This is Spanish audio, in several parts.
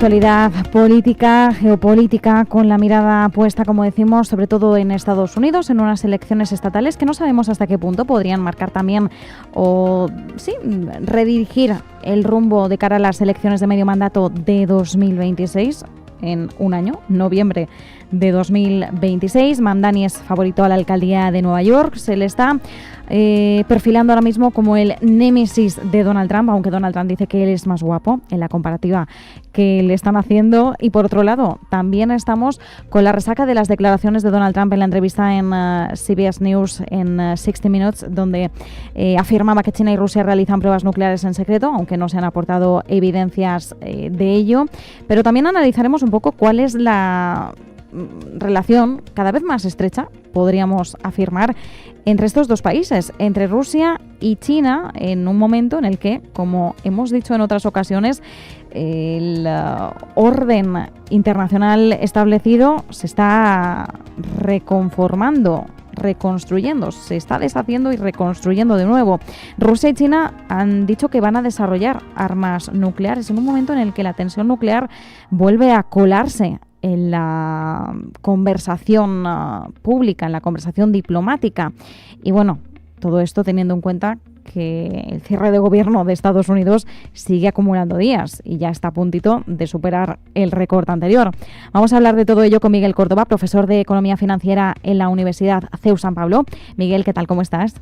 actualidad política, geopolítica, con la mirada puesta, como decimos, sobre todo en Estados Unidos, en unas elecciones estatales que no sabemos hasta qué punto podrían marcar también o redirigir el rumbo de cara a las elecciones de medio mandato de 2026 en un año, noviembre de 2026. Mamdani es favorito a la alcaldía de Nueva York. Se le está perfilando ahora mismo como el némesis de Donald Trump, aunque Donald Trump dice que él es más guapo en la comparativa que le están haciendo. Y por otro lado, también estamos con la resaca de las declaraciones de Donald Trump en la entrevista en CBS News en 60 Minutes, donde afirmaba que China y Rusia realizan pruebas nucleares en secreto, aunque no se han aportado evidencias de ello. Pero también analizaremos un poco cuál es la relación cada vez más estrecha, podríamos afirmar, entre estos dos países, entre Rusia y China, en un momento en el que, como hemos dicho en otras ocasiones, el orden internacional establecido se está reconformando, reconstruyendo, se está deshaciendo y reconstruyendo de nuevo. Rusia y China han dicho que van a desarrollar armas nucleares en un momento en el que la tensión nuclear vuelve a colarse en la conversación pública, en la conversación diplomática. Y bueno, todo esto teniendo en cuenta que el cierre de gobierno de Estados Unidos sigue acumulando días y ya está a puntito de superar el récord anterior. Vamos a hablar de todo ello con Miguel Córdoba, profesor de Economía Financiera en la Universidad CEU San Pablo. Miguel, ¿qué tal? ¿Cómo estás?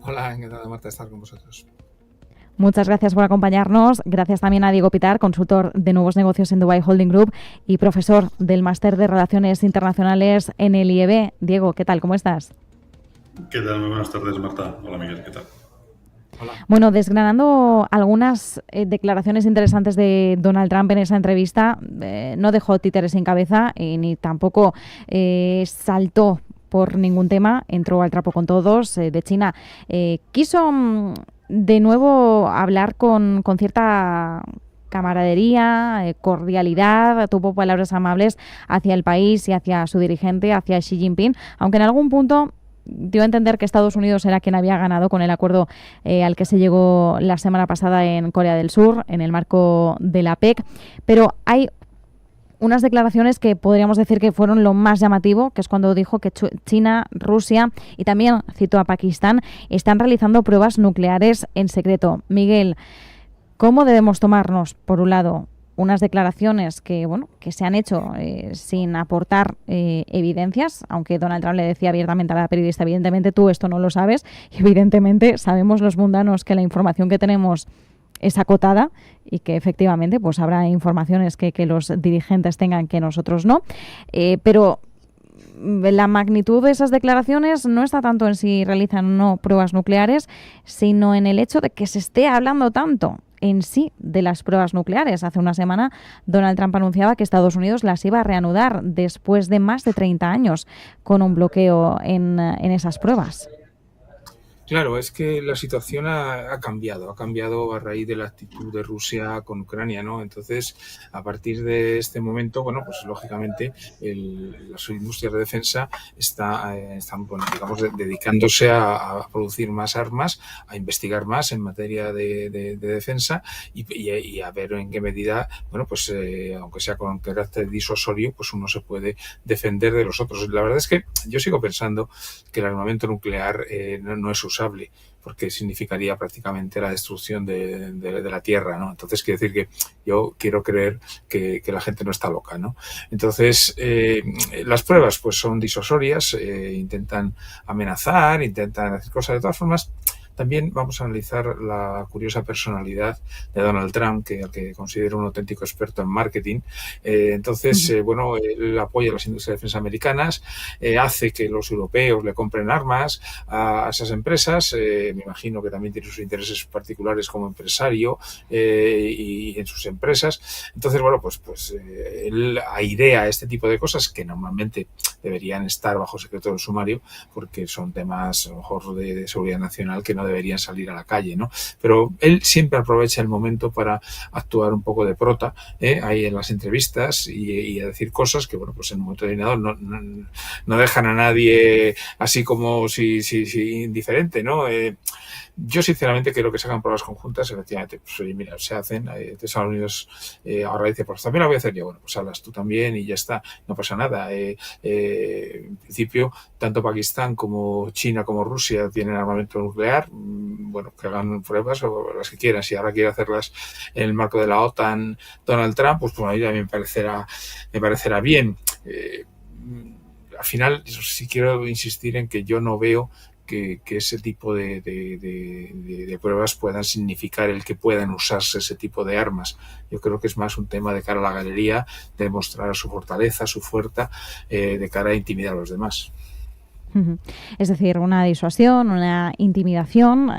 Hola, encantada, Marta, de estar con vosotros. Muchas gracias por acompañarnos. Gracias también a Diego Pitar, consultor de nuevos negocios en Dubai Holding Group y profesor del Máster de Relaciones Internacionales en el IEB. Diego, ¿qué tal? ¿Cómo estás? ¿Qué tal? Muy buenas tardes, Marta. Hola, Miguel. ¿Qué tal? Hola. Bueno, desgranando algunas declaraciones interesantes de Donald Trump en esa entrevista, no dejó títeres sin cabeza y ni tampoco saltó por ningún tema, entró al trapo con todos. De China quiso de nuevo hablar con cierta camaradería, cordialidad, tuvo palabras amables hacia el país y hacia su dirigente, hacia Xi Jinping, aunque en algún punto dio a entender que Estados Unidos era quien había ganado con el acuerdo al que se llegó la semana pasada en Corea del Sur, en el marco de la PEC, pero hay unas declaraciones que podríamos decir que fueron lo más llamativo, que es cuando dijo que China, Rusia y también citó a Pakistán, están realizando pruebas nucleares en secreto. Miguel, ¿cómo debemos tomarnos, por un lado, unas declaraciones que se han hecho sin aportar evidencias, aunque Donald Trump le decía abiertamente a la periodista, evidentemente tú esto no lo sabes, y evidentemente sabemos los mundanos que la información que tenemos es acotada y que efectivamente pues habrá informaciones que los dirigentes tengan que nosotros no, pero la magnitud de esas declaraciones no está tanto en si realizan o no pruebas nucleares, sino en el hecho de que se esté hablando tanto en sí de las pruebas nucleares. Hace una semana Donald Trump anunciaba que Estados Unidos las iba a reanudar después de más de 30 años con un bloqueo en esas pruebas. Claro, es que la situación ha cambiado a raíz de la actitud de Rusia con Ucrania, ¿no? Entonces, a partir de este momento, bueno, pues lógicamente las industrias de defensa están bueno, digamos, dedicándose a producir más armas, a investigar más en materia de defensa y a ver en qué medida, bueno, pues aunque sea con carácter disuasorio, pues uno se puede defender de los otros. La verdad es que yo sigo pensando que el armamento nuclear no es usable, porque significaría prácticamente la destrucción de la Tierra, ¿no? Entonces, quiere decir que yo quiero creer que la gente no está loca, ¿no? Entonces, las pruebas pues son disuasorias, intentan amenazar, intentan hacer cosas. De todas formas, también vamos a analizar la curiosa personalidad de Donald Trump, al que considero un auténtico experto en marketing. Entonces, bueno, él apoya las industrias de defensa americanas, hace que los europeos le compren armas a esas empresas. Me imagino que también tiene sus intereses particulares como empresario y en sus empresas. Entonces, bueno, pues él airea este tipo de cosas que normalmente deberían estar bajo secreto del sumario, porque son temas a lo mejor de seguridad nacional que no deberían salir a la calle, ¿no? Pero él siempre aprovecha el momento para actuar un poco de prota ahí en las entrevistas y a decir cosas que, bueno, pues en un momento determinado no dejan a nadie así como si indiferente, ¿no? Yo sinceramente creo que se hagan pruebas conjuntas, efectivamente, pues oye, mira, se hacen, Estados Unidos ahora dice, pues también la voy a hacer yo, bueno, pues hablas tú también y ya está, no pasa nada. En principio, tanto Pakistán como China como Rusia tienen armamento nuclear, bueno, que hagan pruebas o las que quieran, si ahora quiere hacerlas en el marco de la OTAN Donald Trump, pues bueno, a mí también me parecerá bien. Al final, sí quiero insistir en que yo no veo que ese tipo de pruebas puedan significar el que puedan usarse ese tipo de armas. Yo creo que es más un tema de cara a la galería, de demostrar su fortaleza, su fuerza, de cara a intimidar a los demás. Es decir, una disuasión, una intimidación,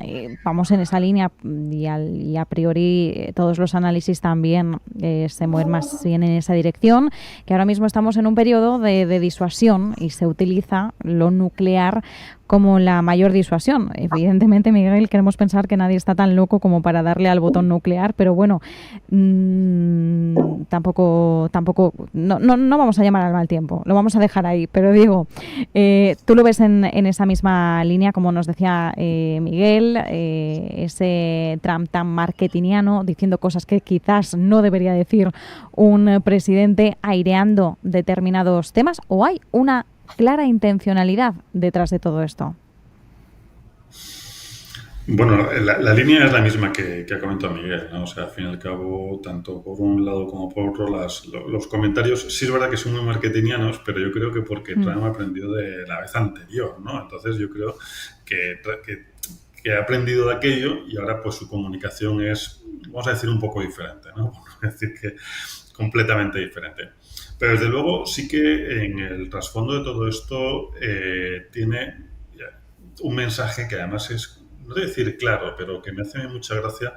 vamos en esa línea y a priori todos los análisis también se mueven más bien en esa dirección, que ahora mismo estamos en un periodo de disuasión y se utiliza lo nuclear como la mayor disuasión. Evidentemente, Miguel, queremos pensar que nadie está tan loco como para darle al botón nuclear, pero bueno, tampoco no vamos a llamar al mal tiempo, lo vamos a dejar ahí. Pero Diego, tú lo ves en esa misma línea, como nos decía Miguel, ese Trump tan marketingiano, diciendo cosas que quizás no debería decir un presidente, aireando determinados temas, ¿o hay una clara intencionalidad detrás de todo esto? Bueno, la línea es la misma que ha comentado Miguel, ¿no? O sea, al fin y al cabo, tanto por un lado como por otro, los comentarios sí es verdad que son muy marketingianos, pero yo creo que porque Trump aprendió de la vez anterior, ¿no? Entonces yo creo que ha aprendido de aquello y ahora pues su comunicación es, vamos a decir, un poco diferente, ¿no? Vamos a decir que completamente diferente. Pero desde luego sí que en el trasfondo de todo esto tiene un mensaje que además es, no voy a decir claro, pero que me hace mucha gracia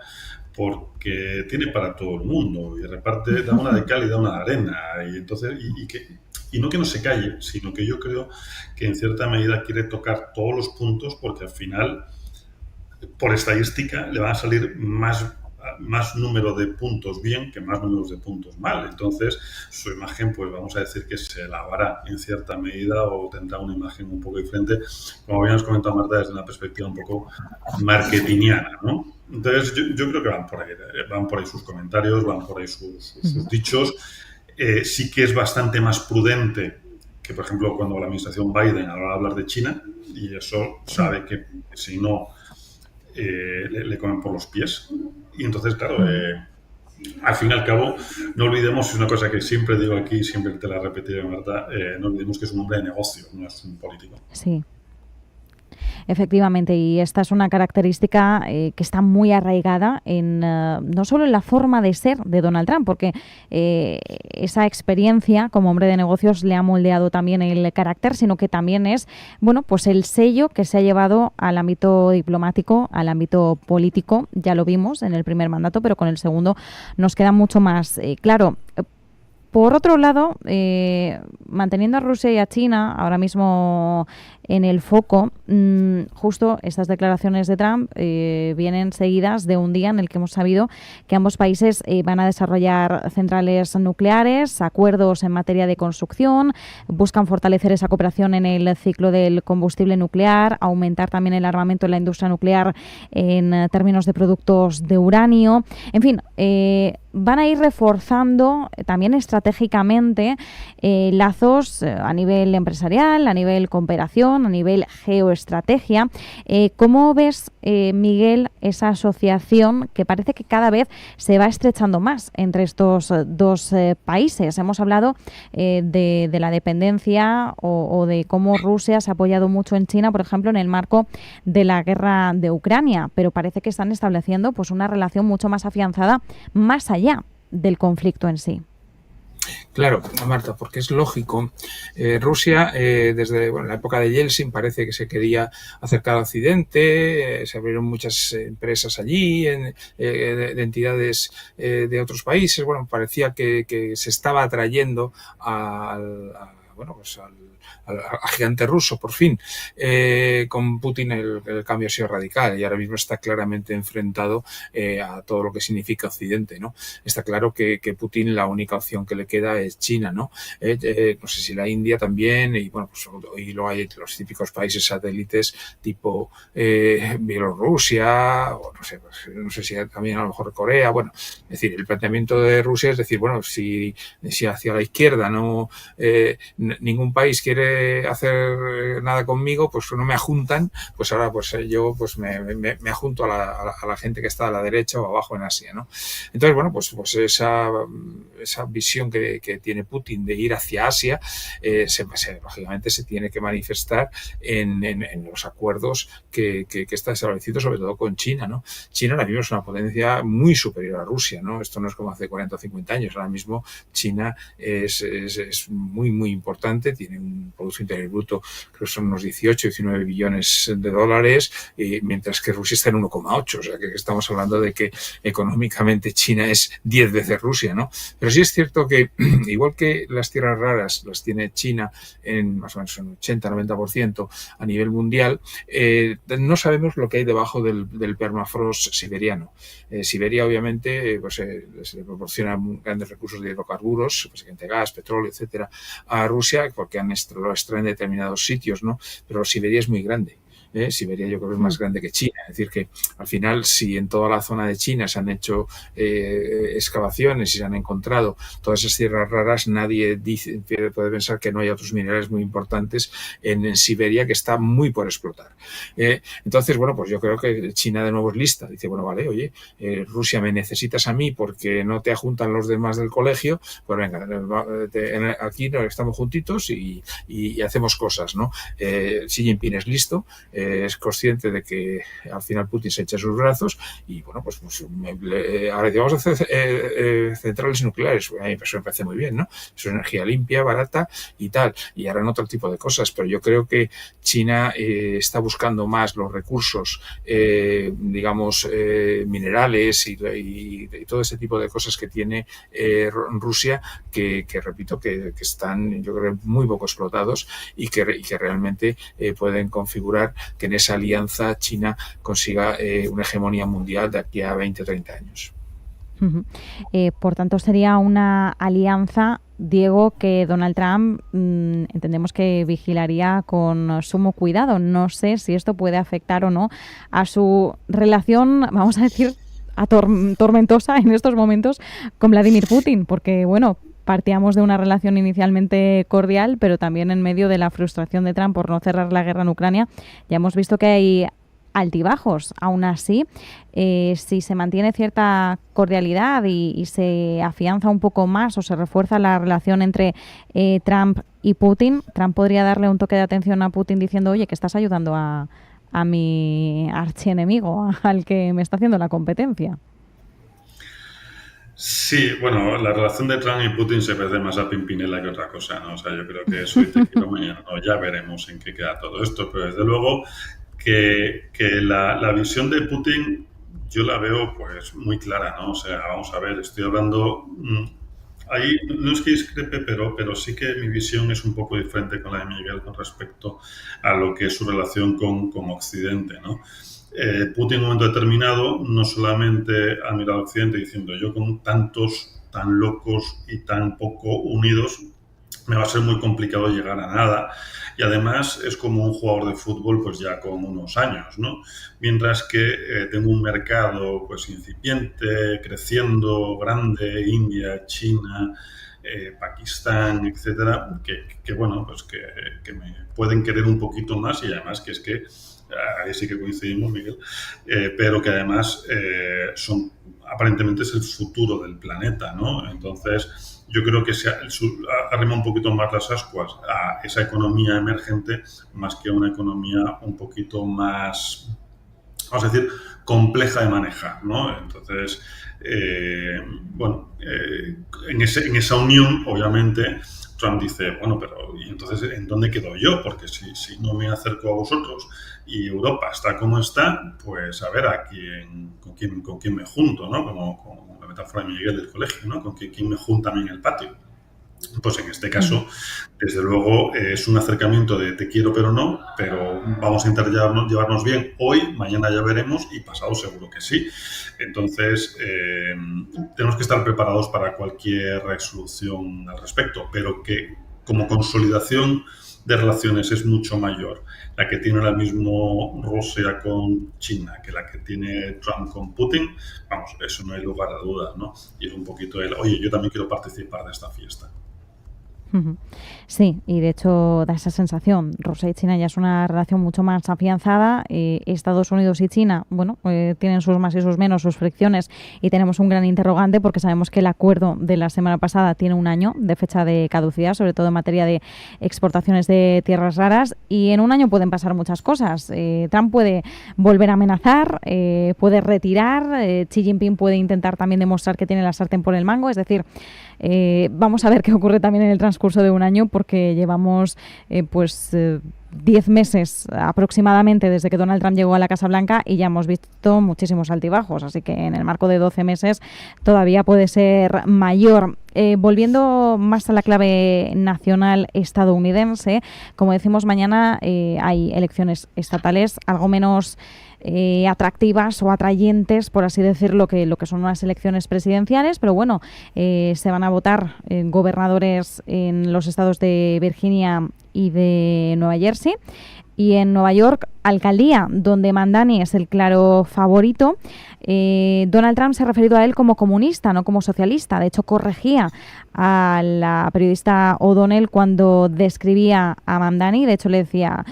porque tiene para todo el mundo y reparte, da una de cal y da una de arena. Y entonces, y no que no se calle, sino que yo creo que en cierta medida quiere tocar todos los puntos porque al final, por estadística, le van a salir más número de puntos bien que más números de puntos mal. Entonces, su imagen, pues vamos a decir que se lavará en cierta medida o tendrá una imagen un poco diferente, como habíamos comentado, Marta, desde una perspectiva un poco marketingiana, ¿no? Entonces, yo creo que van por ahí sus comentarios, van por ahí sus dichos. Sí que es bastante más prudente que, por ejemplo, cuando la administración Biden ahora va a hablar de China, y eso sabe que si no le comen por los pies. Y entonces, claro, al fin y al cabo, no olvidemos, es una cosa que siempre digo aquí, siempre te la repetiré, Marta, no olvidemos que es un hombre de negocio, no es un político. Sí. Efectivamente, y esta es una característica que está muy arraigada en no solo en la forma de ser de Donald Trump, porque esa experiencia como hombre de negocios le ha moldeado también el carácter, sino que también es, bueno, pues el sello que se ha llevado al ámbito diplomático, al ámbito político. Ya lo vimos en el primer mandato, pero con el segundo nos queda mucho más claro. Por otro lado, manteniendo a Rusia y a China ahora mismo en el foco, justo estas declaraciones de Trump vienen seguidas de un día en el que hemos sabido que ambos países van a desarrollar centrales nucleares, acuerdos en materia de construcción, buscan fortalecer esa cooperación en el ciclo del combustible nuclear, aumentar también el armamento en la industria nuclear en términos de productos de uranio. En fin, van a ir reforzando también estratégicamente lazos a nivel empresarial, a nivel cooperación, a nivel geoestrategia. ¿Cómo ves, Miguel, esa asociación que parece que cada vez se va estrechando más entre estos dos países? Hemos hablado de la dependencia o de cómo Rusia se ha apoyado mucho en China, por ejemplo, en el marco de la guerra de Ucrania, pero parece que están estableciendo pues una relación mucho más afianzada más allá del conflicto en sí. Claro, Marta, porque es lógico. Rusia, desde la época de Yeltsin, parece que se quería acercar al Occidente, se abrieron muchas empresas allí, de entidades de otros países. Bueno, parecía que se estaba atrayendo a bueno, pues al gigante ruso, por fin. Con Putin el cambio ha sido radical y ahora mismo está claramente enfrentado a todo lo que significa Occidente, ¿no? Está claro que Putin la única opción que le queda es China, ¿no? No sé si la India también, y bueno, pues y luego hay los típicos países satélites tipo Bielorrusia, o no sé si también a lo mejor Corea, bueno, es decir, el planteamiento de Rusia es decir, bueno, si hacia la izquierda no ningún país quiere hacer nada conmigo, pues no me ajuntan, pues ahora pues yo pues me ajunto a la gente que está a la derecha o abajo en Asia, ¿no? Entonces, bueno, pues esa visión que tiene Putin de ir hacia Asia, lógicamente se tiene que manifestar en los acuerdos que está establecido, sobre todo con China, ¿no? China ahora mismo es una potencia muy superior a Rusia, ¿no? Esto no es como hace 40 o 50 años. Ahora mismo China es muy, muy importante, tiene un Producto Interior Bruto, creo que son unos 18, 19 billones de dólares, mientras que Rusia está en 1,8, o sea que estamos hablando de que económicamente China es 10 veces Rusia, ¿no? Pero sí es cierto que, igual que las tierras raras las tiene China en más o menos un 80-90% a nivel mundial, no sabemos lo que hay debajo del permafrost siberiano. Siberia, obviamente, pues se le proporciona grandes recursos de hidrocarburos, básicamente gas, petróleo, etcétera, a Rusia, porque lo extraen de determinados sitios, ¿no? Pero Siberia es muy grande. Siberia yo creo que es más grande que China. Es decir, que al final, si en toda la zona de China se han hecho excavaciones y se han encontrado todas esas tierras raras, nadie puede pensar que no hay otros minerales muy importantes en Siberia que está muy por explotar. Entonces, bueno, pues yo creo que China de nuevo es lista. Dice, bueno, vale, oye, Rusia, me necesitas a mí porque no te ajuntan los demás del colegio, pues venga, aquí estamos juntitos y hacemos cosas, ¿no? Xi Jinping es listo, es consciente de que al final Putin se echa sus brazos y bueno, pues ahora vamos a hacer centrales nucleares. A mí eso me parece muy bien, ¿no? Es energía limpia, barata y tal, y harán otro tipo de cosas, pero yo creo que China está buscando más los recursos, digamos, minerales y todo ese tipo de cosas que tiene Rusia, que repito, que están, yo creo, muy poco explotados y que realmente pueden configurar que en esa alianza China consiga una hegemonía mundial de aquí a 20 o 30 años. Por tanto, sería una alianza, Diego, que Donald Trump entendemos que vigilaría con sumo cuidado. No sé si esto puede afectar o no a su relación, vamos a decir, tormentosa en estos momentos con Vladimir Putin, porque, bueno, partíamos de una relación inicialmente cordial, pero también en medio de la frustración de Trump por no cerrar la guerra en Ucrania, ya hemos visto que hay altibajos. Aún así, si se mantiene cierta cordialidad y se afianza un poco más o se refuerza la relación entre Trump y Putin, Trump podría darle un toque de atención a Putin diciendo, oye, que estás ayudando a mi archienemigo, al que me está haciendo la competencia. Sí, bueno, la relación de Trump y Putin se parece más a Pimpinela que otra cosa, ¿no? O sea, yo creo que eso y te quiero mañana, ¿no? Ya veremos en qué queda todo esto, pero desde luego que la visión de Putin yo la veo pues muy clara, ¿no? O sea, vamos a ver, estoy hablando... ahí no es que discrepe, pero sí que mi visión es un poco diferente con la de Miguel con respecto a lo que es su relación con Occidente, ¿no? Putin en un momento determinado no solamente ha mirado al Occidente diciendo yo con tantos tan locos y tan poco unidos me va a ser muy complicado llegar a nada, y además es como un jugador de fútbol pues ya con unos años, ¿no? Mientras que tengo un mercado pues incipiente, creciendo, grande, India, China, Pakistán, etcétera, que bueno, pues que me pueden querer un poquito más, y además que es que ahí sí que coincidimos, Miguel, pero que además aparentemente es el futuro del planeta, ¿no? Entonces, yo creo que se arrima un poquito más las ascuas a esa economía emergente más que a una economía un poquito más, vamos a decir, compleja de manejar, ¿no? Entonces, en esa unión, obviamente, Trump dice, bueno, pero ¿y entonces en dónde quedo yo? Porque si no me acerco a vosotros y Europa está como está, pues a ver con quién me junto, ¿no? Como la metáfora de Miguel del colegio, ¿no? Con quién me junta a mí en el patio. Pues en este caso, desde luego, es un acercamiento de te quiero pero no, pero vamos a intentar llevarnos bien hoy, mañana ya veremos y pasado seguro que sí. Entonces, tenemos que estar preparados para cualquier resolución al respecto, pero que como consolidación de relaciones es mucho mayor la que tiene ahora mismo Rusia con China que la que tiene Trump con Putin, vamos, eso no hay lugar a dudas, ¿no? Y es un poquito oye, yo también quiero participar de esta fiesta. Sí, y de hecho da esa sensación. Rusia y China ya es una relación mucho más afianzada. Estados Unidos y China, bueno, tienen sus más y sus menos, sus fricciones, y tenemos un gran interrogante porque sabemos que el acuerdo de la semana pasada tiene un año de fecha de caducidad, sobre todo en materia de exportaciones de tierras raras, y en un año pueden pasar muchas cosas. Trump puede volver a amenazar, puede retirar, Xi Jinping puede intentar también demostrar que tiene la sartén por el mango, es decir, vamos a ver qué ocurre también en el transcurso de un año, porque llevamos 10 meses aproximadamente desde que Donald Trump llegó a la Casa Blanca y ya hemos visto muchísimos altibajos, así que en el marco de 12 meses todavía puede ser mayor. Volviendo más a la clave nacional estadounidense, como decimos, mañana hay elecciones estatales algo menos atractivas o atrayentes, por así decirlo, que lo que son unas elecciones presidenciales, pero bueno, se van a votar gobernadores en los estados de Virginia y de Nueva Jersey, y en Nueva York, alcaldía, donde Mamdani es el claro favorito. Donald Trump se ha referido a él como comunista, no como socialista. De hecho, corregía a la periodista O'Donnell cuando describía a Mamdani. De hecho, le decía,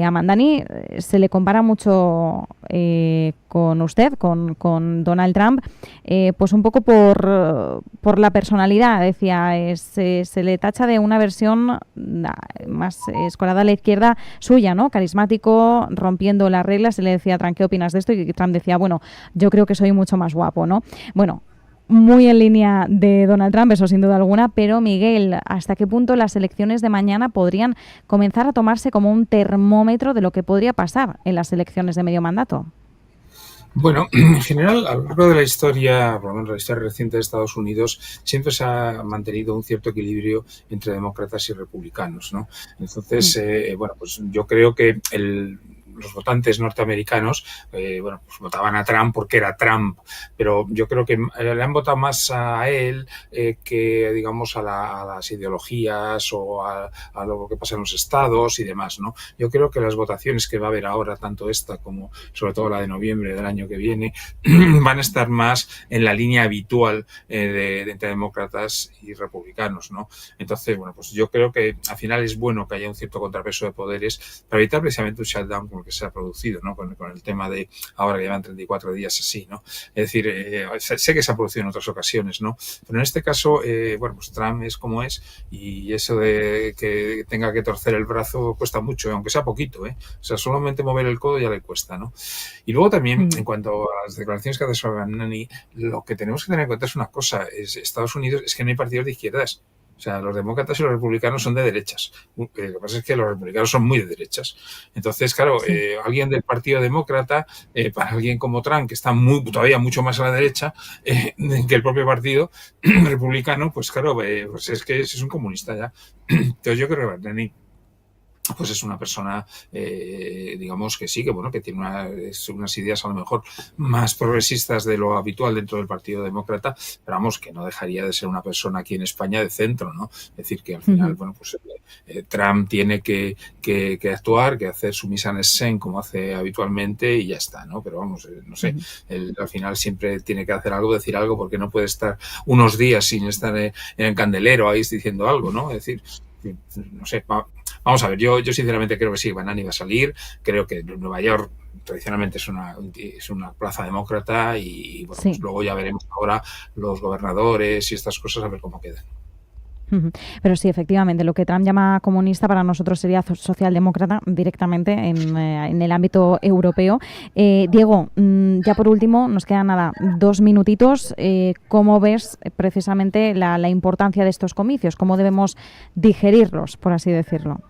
a Mamdani se le compara mucho con usted, con Donald Trump, pues un poco por la personalidad. Decía, se le tacha de una versión más escorada a la izquierda suya, ¿no? Carismático, rompiendo las reglas. Se le decía, Trump, ¿qué opinas de esto? Y Trump decía, bueno, yo creo que soy mucho más guapo, ¿no? Bueno, muy en línea de Donald Trump, eso sin duda alguna, pero Miguel, ¿hasta qué punto las elecciones de mañana podrían comenzar a tomarse como un termómetro de lo que podría pasar en las elecciones de medio mandato? Bueno, en general, a lo largo de la historia, por lo menos la historia reciente de Estados Unidos, siempre se ha mantenido un cierto equilibrio entre demócratas y republicanos, ¿no? Entonces, bueno, pues yo creo que los votantes norteamericanos, bueno, pues votaban a Trump porque era Trump, pero yo creo que le han votado más a él que, digamos, a las ideologías o a lo que pasa en los estados y demás, ¿no? Yo creo que las votaciones que va a haber ahora, tanto esta como sobre todo la de noviembre del año que viene, van a estar más en la línea habitual entre demócratas y republicanos, ¿no? Entonces, bueno, pues yo creo que al final es bueno que haya un cierto contrapeso de poderes para evitar precisamente un shutdown como que se ha producido, ¿no? Con el tema de ahora que llevan 34 días así, ¿no? Es decir, sé que se ha producido en otras ocasiones, ¿no? Pero en este caso, bueno, pues Trump es como es, y eso de que tenga que torcer el brazo cuesta mucho, aunque sea poquito, ¿eh? O sea, solamente mover el codo ya le cuesta, ¿no? Y luego también, en cuanto a las declaraciones que hace sobre Mamdani, lo que tenemos que tener en cuenta es una cosa, Estados Unidos es que no hay partidos de izquierdas. O sea, los demócratas y los republicanos son de derechas. Lo que pasa es que los republicanos son muy de derechas. Entonces, claro, alguien del Partido Demócrata, para alguien como Trump, que está todavía mucho más a la derecha que el propio Partido Republicano, pues claro, pues es que es un comunista ya. Entonces yo creo que Mamdani pues es una persona, digamos que sí, que bueno, que tiene unas ideas a lo mejor más progresistas de lo habitual dentro del Partido Demócrata, pero vamos, que no dejaría de ser una persona aquí en España de centro, ¿no? Es decir, que al final, bueno, pues Trump tiene que actuar, que hacer su mise en scène como hace habitualmente y ya está, ¿no? Pero vamos, no sé, él al final siempre tiene que hacer algo, decir algo, porque no puede estar unos días sin estar en el candelero ahí diciendo algo, ¿no? Es decir, no sé, vamos a ver, yo sinceramente creo que sí, Mamdani va a salir, creo que Nueva York tradicionalmente es una plaza demócrata y bueno, pues luego ya veremos ahora los gobernadores y estas cosas a ver cómo quedan. Pero sí, efectivamente, lo que Trump llama comunista para nosotros sería socialdemócrata directamente en el ámbito europeo. Diego, ya por último, nos quedan 2 minutitos. ¿Cómo ves precisamente la importancia de estos comicios? ¿Cómo debemos digerirlos, por así decirlo?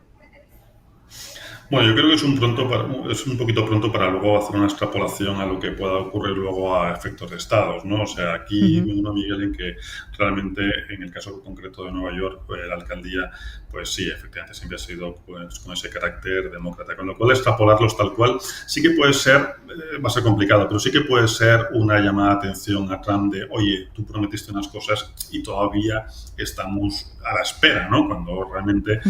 Bueno, yo creo que es un poquito pronto para luego hacer una extrapolación a lo que pueda ocurrir luego a efectos de estados, ¿no? O sea, aquí me uno, Miguel, en que realmente en el caso concreto de Nueva York, la alcaldía, pues sí, efectivamente siempre ha sido pues, con ese carácter demócrata, con lo cual extrapolarlos tal cual sí que puede ser, va a ser complicado, pero sí que puede ser una llamada de atención a Trump de, oye, tú prometiste unas cosas y todavía estamos a la espera, ¿no? Cuando realmente,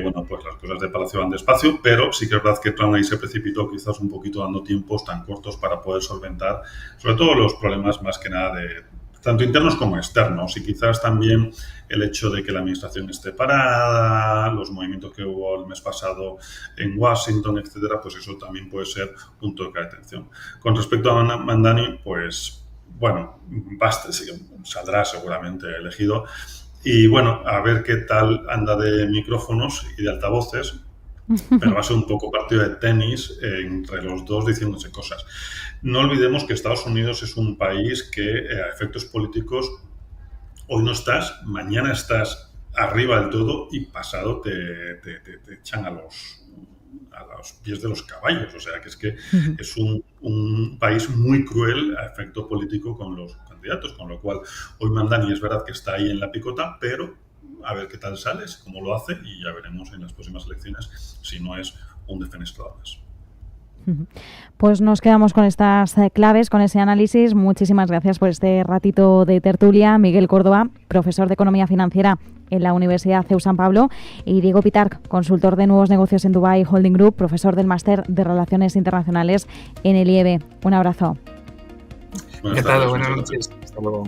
bueno, pues las cosas de Palacio van despacio, pero sí que es verdad que Trump ahí se precipitó quizás un poquito dando tiempos tan cortos para poder solventar sobre todo los problemas más que nada de tanto internos como externos y quizás también el hecho de que la administración esté parada, los movimientos que hubo el mes pasado en Washington, etcétera, pues eso también puede ser un toque de atención. Con respecto a Mamdani, pues bueno, saldrá seguramente elegido y bueno, a ver qué tal anda de micrófonos y de altavoces, pero va a ser un poco partido de tenis entre los dos diciéndose cosas. No olvidemos que Estados Unidos es un país que a efectos políticos hoy no estás, mañana estás arriba del todo y pasado te echan a los pies de los caballos. O sea, que es que es un país muy cruel a efecto político con los candidatos, con lo cual hoy Mamdani es verdad que está ahí en la picota, pero a ver qué tal sale, cómo lo hace y ya veremos en las próximas elecciones si no es un defenestrado más. Pues nos quedamos con estas claves, con ese análisis. Muchísimas gracias por este ratito de tertulia. Miguel Córdoba, profesor de Economía Financiera en la Universidad CEU San Pablo, y Diego Pitarch, consultor de nuevos negocios en Dubai Holding Group, profesor del Máster de Relaciones Internacionales en el IEB. Un abrazo. Buenas noches. Hasta luego.